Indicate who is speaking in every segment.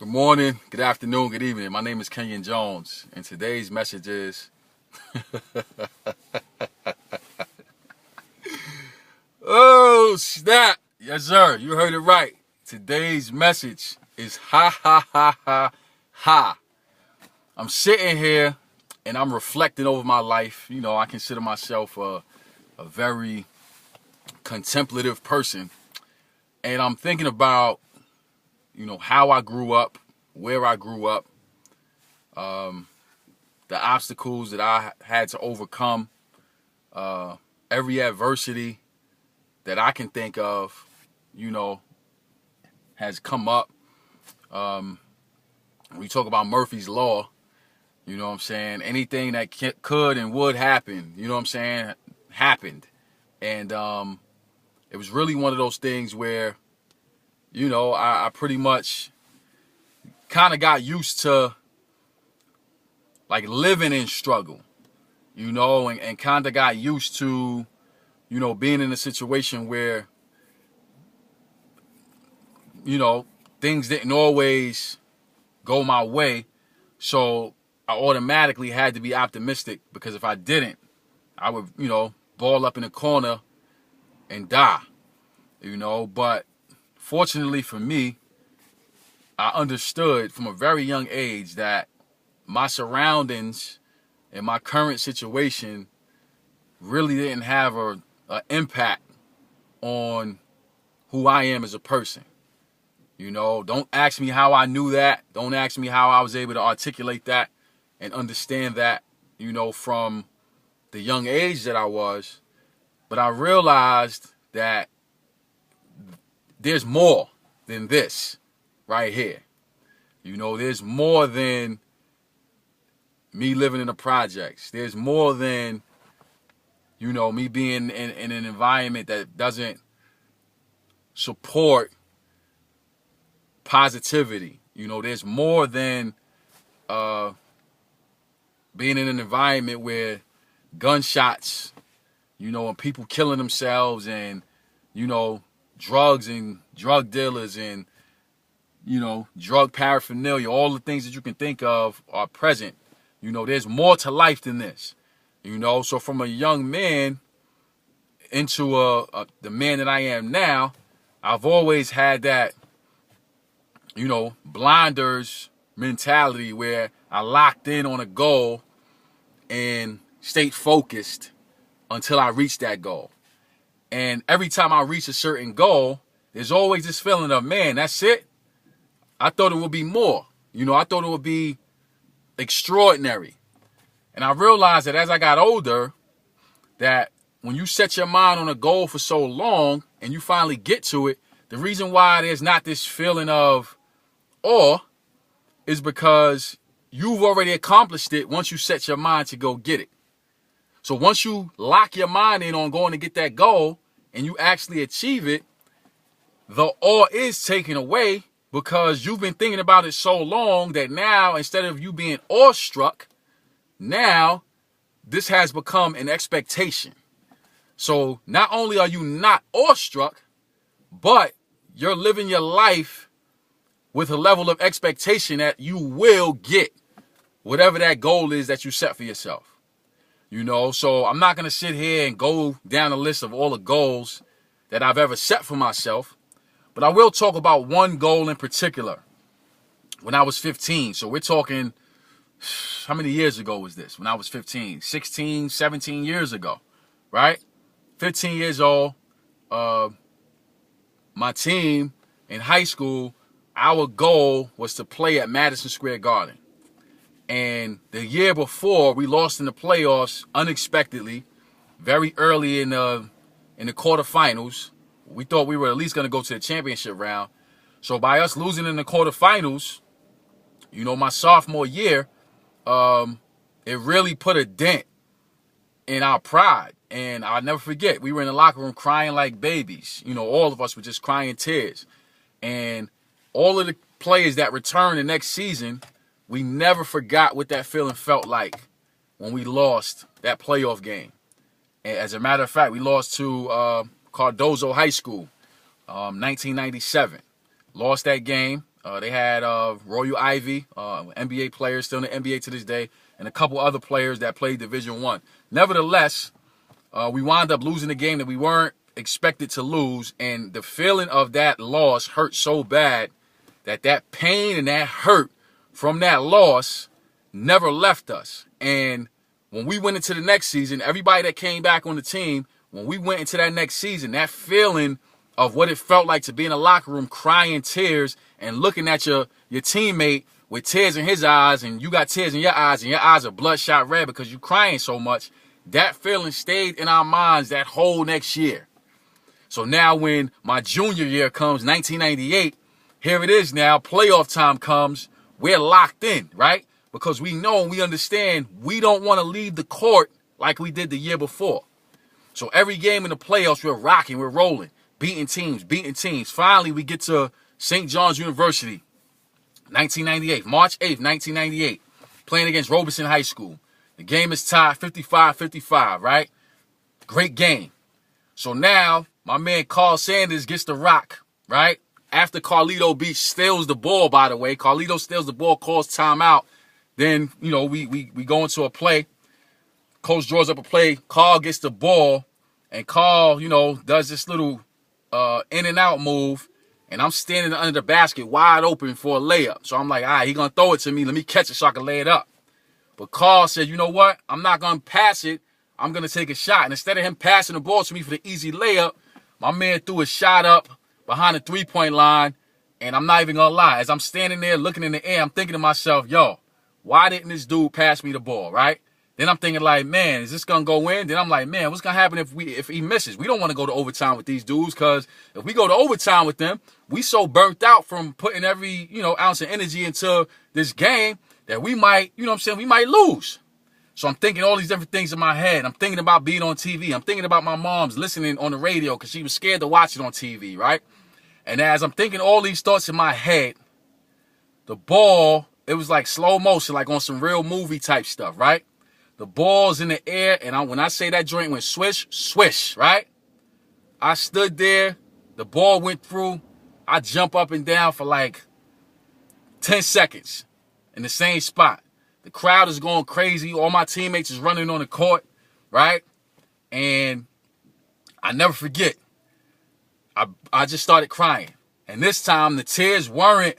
Speaker 1: Good morning, good afternoon, good evening. My name is Kenyon Jones, and today's message is oh snap! Yes, sir, you heard it right. Today's message is ha ha ha ha ha. I'm sitting here and I'm reflecting over my life. You know, I consider myself a very contemplative person, and I'm thinking about how I grew up, where I grew up, the obstacles that I had to overcome, every adversity that I can think of, has come up. We talk about Murphy's Law, you know what I'm saying? Anything that could and would happen, you know what I'm saying, happened. And it was really one of those things where, I pretty much kind of got used to like living in struggle, and kind of got used to, being in a situation where, things didn't always go my way. So I automatically had to be optimistic, because if I didn't, I would, ball up in the corner and die, But fortunately for me, I understood from a very young age that my surroundings and my current situation really didn't have an impact on who I am as a person. Don't ask me how I knew that. Don't ask me how I was able to articulate that and understand that, from the young age that I was. But I realized that there's more than this right here. There's more than me living in the projects. There's more than, me being in an environment that doesn't support positivity. There's more than being in an environment where gunshots, and people killing themselves, and, drugs and drug dealers and, drug paraphernalia, all the things that you can think of are present. There's more to life than this. So from a young man into the man that I am now, I've always had that, blinders mentality where I locked in on a goal and stayed focused until I reached that goal. And every time I reach a certain goal, there's always this feeling of, man, that's it? I thought it would be more. I thought it would be extraordinary. And I realized that as I got older, that when you set your mind on a goal for so long and you finally get to it, the reason why there's not this feeling of awe is because you've already accomplished it once you set your mind to go get it. So once you lock your mind in on going to get that goal and you actually achieve it, the awe is taken away, because you've been thinking about it so long that now, instead of you being awestruck, now this has become an expectation. So not only are you not awestruck, but you're living your life with a level of expectation that you will get whatever that goal is that you set for yourself. So I'm not going to sit here and go down a list of all the goals that I've ever set for myself, but I will talk about one goal in particular. When I was 15, so we're talking, how many years ago was this? When I was 15, 16, 17 years ago, right? 15 years old, my team in high school, our goal was to play at Madison Square Garden. And the year before, we lost in the playoffs unexpectedly, very early in the quarterfinals. We thought we were at least going to go to the championship round. So by us losing in the quarterfinals, my sophomore year, it really put a dent in our pride. And I'll never forget, we were in the locker room crying like babies. All of us were just crying tears. And all of the players that returned the next season, we never forgot what that feeling felt like when we lost that playoff game. And as a matter of fact, we lost to Cardozo High School, 1997. Lost that game. They had Royal Ivy, NBA players still in the NBA to this day, and a couple other players that played Division I. Nevertheless, we wound up losing a game that we weren't expected to lose, and the feeling of that loss hurt so bad that pain and that hurt from that loss never left us. And when we went into the next season, everybody that came back on the team, when we went into that next season, that feeling of what it felt like to be in a locker room crying tears and looking at your teammate with tears in his eyes, and you got tears in your eyes, and your eyes are bloodshot red because you're crying so much, that feeling stayed in our minds that whole next year. So now when my junior year comes, 1998, here it is now, playoff time comes, we're locked in, right? Because we know and we understand we don't want to leave the court like we did the year before. So every game in the playoffs, we're rocking, we're rolling, beating teams. Finally, we get to St. John's University, 1998, March 8th, 1998, playing against Robeson High School. The game is tied 55-55, right? Great game. So now, my man Carl Sanders gets the rock, right? After Carlito Beach steals the ball, by the way. Carlito steals the ball, calls timeout. Then, we go into a play. Coach draws up a play. Carl gets the ball. And Carl, does this little in and out move. And I'm standing under the basket wide open for a layup. So I'm like, all right, he's going to throw it to me. Let me catch it so I can lay it up. But Carl said, you know what? I'm not going to pass it. I'm going to take a shot. And instead of him passing the ball to me for the easy layup, my man threw a shot up behind the three-point line. And I'm not even going to lie. As I'm standing there looking in the air, I'm thinking to myself, yo, why didn't this dude pass me the ball, right? Then I'm thinking like, man, is this going to go in? Then I'm like, man, what's going to happen if he misses? We don't want to go to overtime with these dudes, because if we go to overtime with them, we so burnt out from putting every, ounce of energy into this game that we might, we might lose. So I'm thinking all these different things in my head. I'm thinking about being on TV. I'm thinking about my mom's listening on the radio because she was scared to watch it on TV, right? And as I'm thinking all these thoughts in my head, the ball, it was like slow motion, like on some real movie type stuff, right? The ball's in the air, and when I say that joint went swish, swish, right? I stood there, the ball went through, I jump up and down for like 10 seconds in the same spot. The crowd is going crazy, all my teammates is running on the court, right? And I never forget, I just started crying. And this time, the tears weren't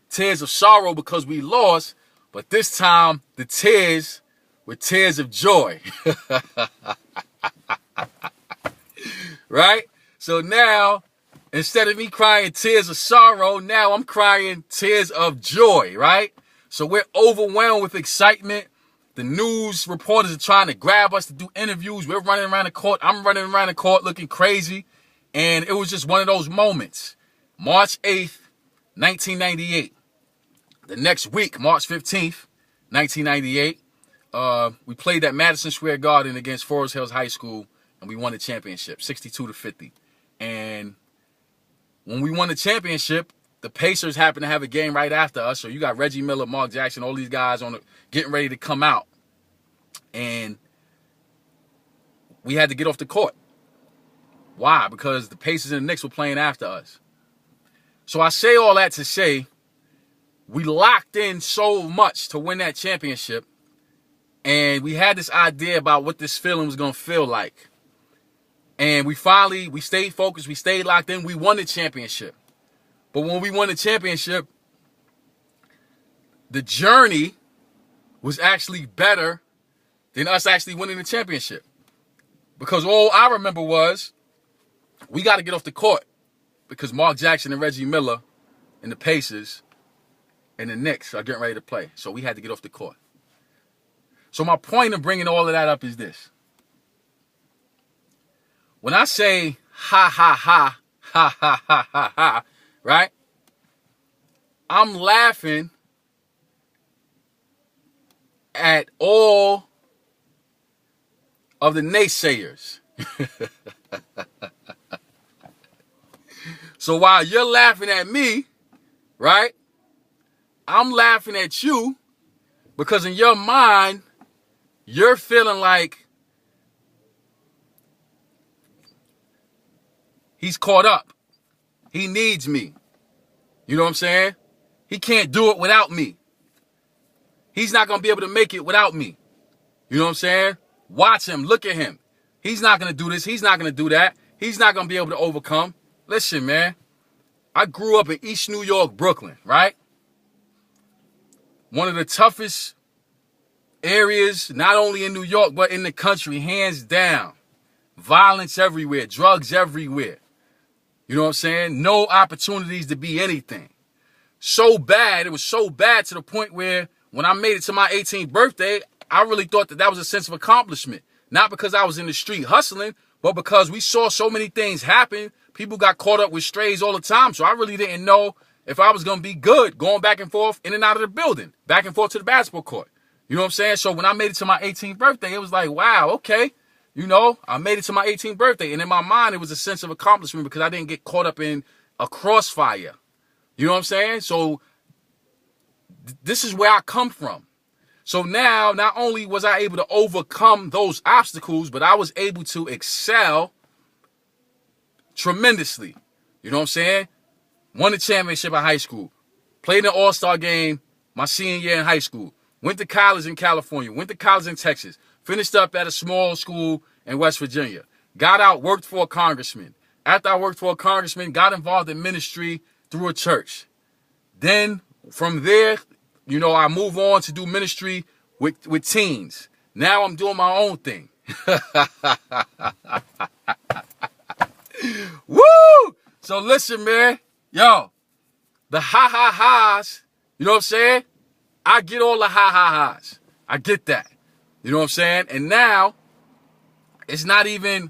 Speaker 1: tears of sorrow because we lost, but this time, the tears were tears of joy. Right? So now, instead of me crying tears of sorrow, now I'm crying tears of joy, right? So we're overwhelmed with excitement. The news reporters are trying to grab us to do interviews. We're running around the court. I'm running around the court looking crazy. And it was just one of those moments. March 8th, 1998. The next week, March 15th, 1998, we played at Madison Square Garden against Forest Hills High School, and we won the championship, 62-50. And when we won the championship, the Pacers happened to have a game right after us. So you got Reggie Miller, Mark Jackson, all these guys getting ready to come out. And we had to get off the court. Why? Because the Pacers and the Knicks were playing after us. So I say all that to say, we locked in so much to win that championship. And we had this idea about what this feeling was going to feel like. And we stayed focused. We stayed locked in. We won the championship. But when we won the championship, the journey was actually better than us actually winning the championship. Because all I remember was, we got to get off the court. Because Mark Jackson and Reggie Miller and the Pacers and the Knicks are getting ready to play. So we had to get off the court. So my point of bringing all of that up is this. When I say ha, ha, ha, ha, ha, ha, ha, ha, right? I'm laughing at all of the naysayers. So while you're laughing at me, right? I'm laughing at you because in your mind, you're feeling like he's caught up. He needs me. You know what I'm saying? He can't do it without me. He's not going to be able to make it without me. You know what I'm saying? Watch him. Look at him. He's not going to do this. He's not going to do that. He's not going to be able to overcome. Listen, man. I grew up in East New York, Brooklyn, right? One of the toughest areas, not only in New York, but in the country, hands down. Violence everywhere. Drugs everywhere. You know what I'm saying? No opportunities to be anything. So bad. It was so bad to the point where when I made it to my 18th birthday, I really thought that was a sense of accomplishment. Not because I was in the street hustling, but because we saw so many things happen. People got caught up with strays all the time. So I really didn't know if I was going to be good going back and forth in and out of the building, back and forth to the basketball court. You know what I'm saying? So when I made it to my 18th birthday, it was like, wow, okay. You know, I made it to my 18th birthday. And in my mind, it was a sense of accomplishment because I didn't get caught up in a crossfire. You know what I'm saying? So this is where I come from. So now, not only was I able to overcome those obstacles, but I was able to excel tremendously. You know what I'm saying? Won the championship in high school. Played an all-star game my senior year in high school. Went to college in California. Went to college in Texas. Finished up at a small school in West Virginia. Got out, worked for a congressman. After I worked for a congressman, got involved in ministry through a church. Then, from there, you know, I move on to do ministry with teens. Now I'm doing my own thing. Woo! So listen, man. Yo, the ha-ha-ha's, you know what I'm saying? I get all the ha-ha-ha's. I get that. You know what I'm saying? And now, it's not even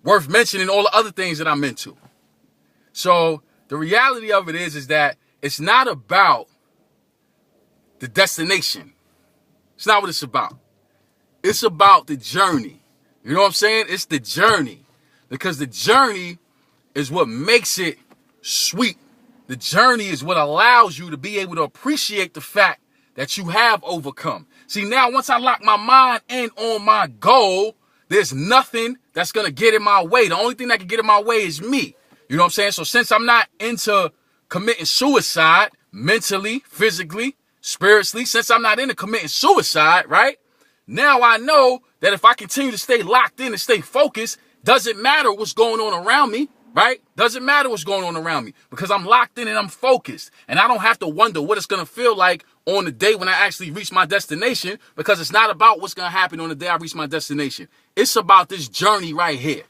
Speaker 1: worth mentioning all the other things that I'm into. So, the reality of it is that it's not about the destination. It's not what it's about. It's about the journey. You know what I'm saying? It's the journey. Because the journey is what makes it sweet. The journey is what allows you to be able to appreciate the fact that you have overcome. See, now once I lock my mind in on my goal, there's nothing that's going to get in my way. The only thing that can get in my way is me. You know what I'm saying? So since I'm not into committing suicide mentally, physically, spiritually, since I'm not into committing suicide, right? Now I know that if I continue to stay locked in and stay focused, doesn't matter what's going on around me, right? Doesn't matter what's going on around me because I'm locked in and I'm focused. And I don't have to wonder what it's going to feel like on the day when I actually reach my destination because it's not about what's going to happen on the day I reach my destination. It's about this journey right here.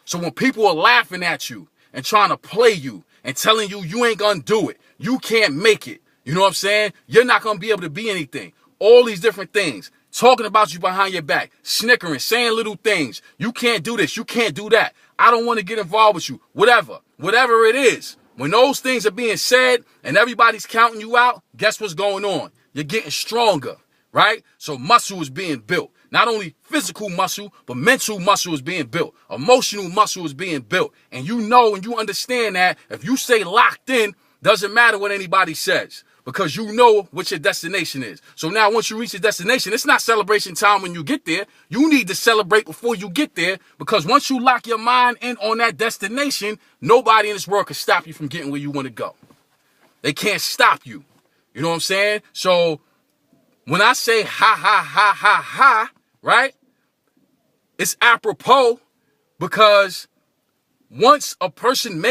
Speaker 1: So when people are laughing at you and trying to play you and telling you you ain't going to do it, you can't make it, you know what I'm saying? You're not going to be able to be anything. All these different things. Talking about you behind your back. Snickering. Saying little things. You can't do this. You can't do that. I don't want to get involved with you. Whatever. Whatever it is. When those things are being said and everybody's counting you out, guess what's going on? You're getting stronger. Right? So muscle is being built. Not only physical muscle, but mental muscle is being built. Emotional muscle is being built. And you know and you understand that if you stay locked in, doesn't matter what anybody says. Because you know what your destination is. So now once you reach your destination, it's not celebration time when you get there. You need to celebrate before you get there. Because once you lock your mind in on that destination, nobody in this world can stop you from getting where you want to go. They can't stop you. You know what I'm saying? So when I say ha, ha, ha, ha, ha, right? It's apropos because once a person makes